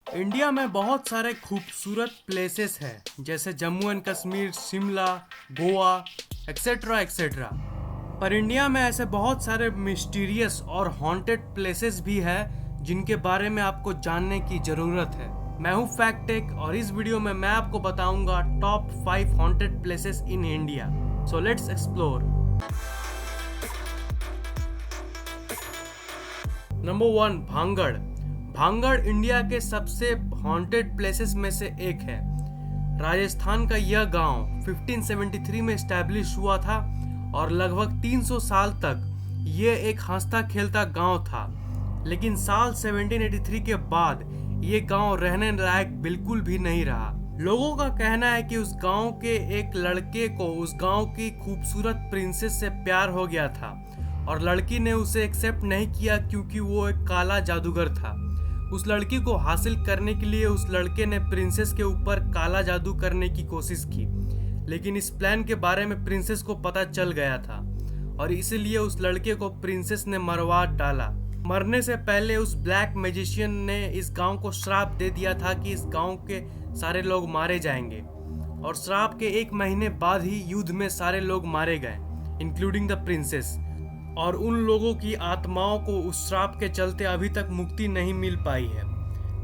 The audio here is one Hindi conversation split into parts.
इंडिया में बहुत सारे खूबसूरत प्लेसेस हैं जैसे Jammu and Kashmir, Shimla, Goa, etcetera etcetera. पर इंडिया में ऐसे बहुत सारे मिस्टीरियस और हॉन्टेड प्लेसेस भी हैं जिनके बारे में आपको जानने की ज़रूरत है। मैं हूँ फैक्ट टेक और इस वीडियो में मैं आपको बताऊंगा top 5 haunted places in India. So let's explore. Number 1, Bhangarh. Bhangarh India के सबसे हॉन्टेड प्लेसेस में से एक है। राजस्थान का यह गांव 1573 में स्टैब्लिश हुआ था और लगभग 300 साल तक यह एक हंसता खेलता गांव था। लेकिन साल 1783 के बाद ये गांव रहने लायक बिल्कुल भी नहीं रहा। लोगों का कहना है कि उस गांव के एक लड़के को उस गांव की खूबसूरत प्रिंसेस से प्यार हो गया था और लड़की ने उसे एक्सेप्ट नहीं किया क्योंकि वो एक काला जादूगर था। उस लड़की को हासिल करने के लिए उस लड़के ने प्रिंसेस के ऊपर काला जादू करने की कोशिश की, लेकिन इस प्लान के बारे में प्रिंसेस को पता चल गया था और इसीलिए उस लड़के को प्रिंसेस ने मरवा डाला। मरने से पहले उस ब्लैक मैजिशियन ने इस गांव को श्राप दे दिया था कि इस गांव के सारे लोग मारे जाएंगे और श्राप के 1 महीने बाद ही युद्ध में सारे लोग मारे गए, इंक्लूडिंग द प्रिंसेस। और उन लोगों की आत्माओं को उस श्राप के चलते अभी तक मुक्ति नहीं मिल पाई है।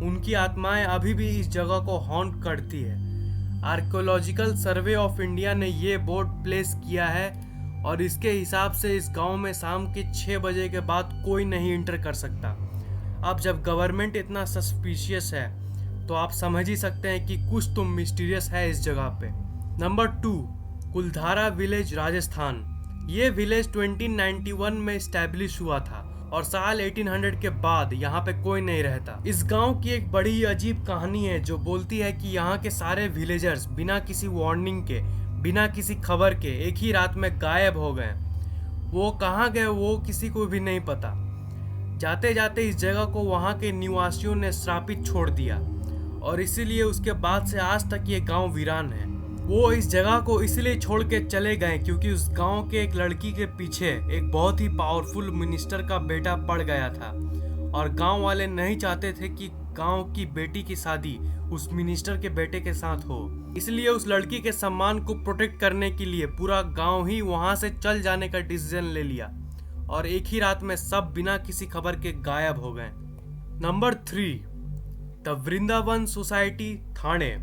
उनकी आत्माएं अभी भी इस जगह को हॉन्ट करती है। आर्कियोलॉजिकल सर्वे ऑफ इंडिया ने ये बोर्ड प्लेस किया है और इसके हिसाब से इस गांव में शाम के 6 बजे के बाद कोई नहीं इंटर कर सकता। अब जब गवर्नमेंट इतना सस्पिशियस है तो आप समझ ही सकते हैं कि कुछ तो मिस्टीरियस है इस जगह पे। नंबर 2, कुलधारा विलेज, राजस्थान। ये विलेज 2091 में स्टैब्लिश हुआ था और साल 1800 के बाद यहाँ पे कोई नहीं रहता। इस गांव की एक बड़ी अजीब कहानी है जो बोलती है कि यहाँ के सारे विलेजर्स बिना किसी वार्निंग के, बिना किसी खबर के एक ही रात में गायब हो गए। वो कहाँ गए वो किसी को भी नहीं पता। जाते जाते इस जगह को वहाँ के निवासियों ने श्रापित छोड़ दिया और इसीलिए उसके बाद से आज तक ये गांव वीरान है। वो इस जगह को इसलिए छोड़ के चले गए क्योंकि उस गांव के एक लड़की के पीछे एक बहुत ही पावरफुल मिनिस्टर का बेटा पड़ गया था और गांव वाले नहीं चाहते थे कि गांव की बेटी की शादी उस मिनिस्टर के बेटे के साथ हो। इसलिए उस लड़की के सम्मान को प्रोटेक्ट करने के लिए पूरा गांव ही वहां से चल जाने का डिसीजन ले लिया और एक ही रात में सब बिना किसी खबर के गायब हो गए। नंबर 3, द वृंदावन सोसाइटी, थाने।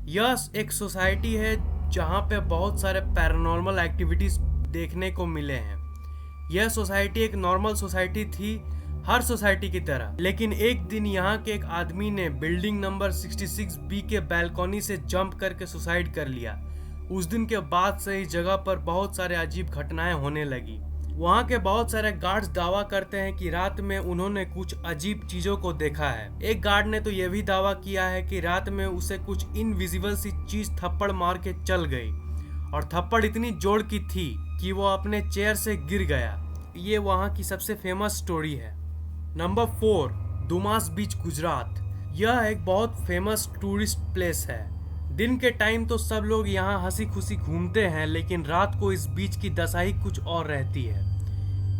यह एक सोसाइटी है जहाँ पे बहुत सारे पैरानॉर्मल एक्टिविटीज देखने को मिले हैं। यह सोसाइटी एक नॉर्मल सोसाइटी थी, हर सोसाइटी की तरह, लेकिन एक दिन यहाँ के एक आदमी ने बिल्डिंग नंबर 66B के बैल्कनी से जंप करके सुसाइड कर लिया। उस दिन के बाद से इस जगह पर बहुत सारे अजीब घटनाएं होने लगी। वहाँ के बहुत सारे गार्ड्स दावा करते हैं कि रात में उन्होंने कुछ अजीब चीजों को देखा है। एक गार्ड ने तो यह भी दावा किया है कि रात में उसे कुछ इनविजिबल सी चीज थप्पड़ मार के चल गई और थप्पड़ इतनी जोर की थी कि वो अपने चेयर से गिर गया। ये वहाँ की सबसे फेमस स्टोरी है। नंबर 4, दुमास बीच, गुजरात। यह एक बहुत फेमस टूरिस्ट प्लेस है। दिन के टाइम तो सब लोग यहाँ हंसी खुशी घूमते हैं, लेकिन रात को इस बीच की दशा ही कुछ और रहती है।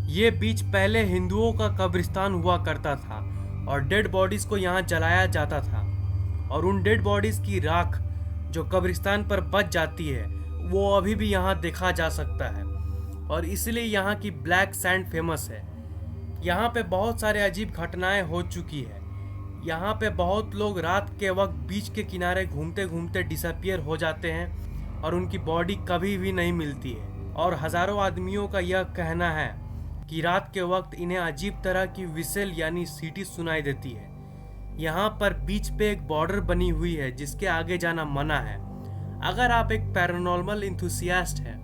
ये बीच पहले हिंदुओं का कब्रिस्तान हुआ करता था और डेड बॉडीज को यहाँ जलाया जाता था और उन डेड बॉडीज की राख जो कब्रिस्तान पर बच जाती है वो अभी भी यहाँ देखा जा सकता है और इसलिए यहाँ की ब्लैक सैंड फेमस है। यहाँ पे बहुत सारे अजीब घटनाएं हो चुकी है। यहाँ पे बहुत लोग रात के वक्त बीच के किनारे घूमते घूमते डिसअपियर हो जाते हैं और उनकी बॉडी कभी भी नहीं मिलती है और हजारों आदमियों का यह कहना है कि रात के वक्त इन्हें अजीब तरह की विसेल यानी सीटी सुनाई देती है। यहाँ पर बीच पे एक बॉर्डर बनी हुई है जिसके आगे जाना मना है। अगर आप एक पैरानॉर्मल इंथुसियास्ट हैं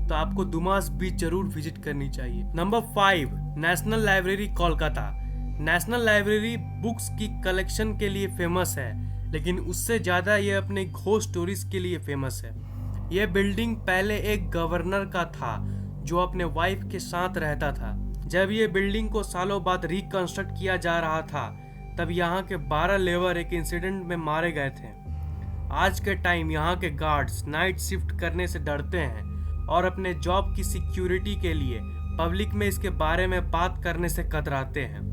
तो आपको दुमास बीच जरूर विजिट करनी चाहिए। Number 5, national library, Kolkata. National library books की कलेक्शन के लिए फेमस है, लेकिन उससे ज़्यादा ये अपने घोस्ट स्टोरीज के लिए फेमस है। यह बिल्डिंग पहले एक गवर्नर का था जो अपने वाइफ के साथ रहता था। जब ये बिल्डिंग को सालों बाद रिकंस्ट्रक्ट किया जा रहा था तब यहाँ के 12 लेबर एक इंसिडेंट में मारे गए थे। आज के टाइम यहाँ के गार्ड्स नाइट शिफ्ट करने से डरते हैं और अपने जॉब की सिक्योरिटी के लिए पब्लिक में इसके बारे में बात करने से कतराते हैं।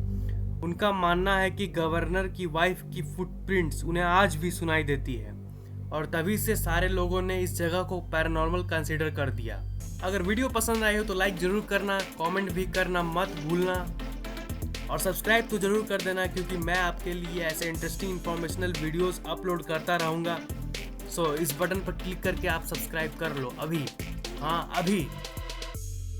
उनका मानना है कि गवर्नर की वाइफ की फुटप्रिंट्स उन्हें आज भी सुनाई देती है और तभी से सारे लोगों ने इस जगह को पैरानॉर्मल कंसीडर कर दिया। अगर वीडियो पसंद आई हो तो लाइक जरूर करना, कमेंट भी करना मत भूलना और सब्सक्राइब तो जरूर कर देना, क्योंकि मैं आपके लिए ऐसे इंटरेस्टिंग इंफॉर्मेशनल वीडियोस अपलोड करता रहूँगा। सो इस बटन पर क्लिक करके आप सब्सक्राइब कर लो अभी, हाँ अभी।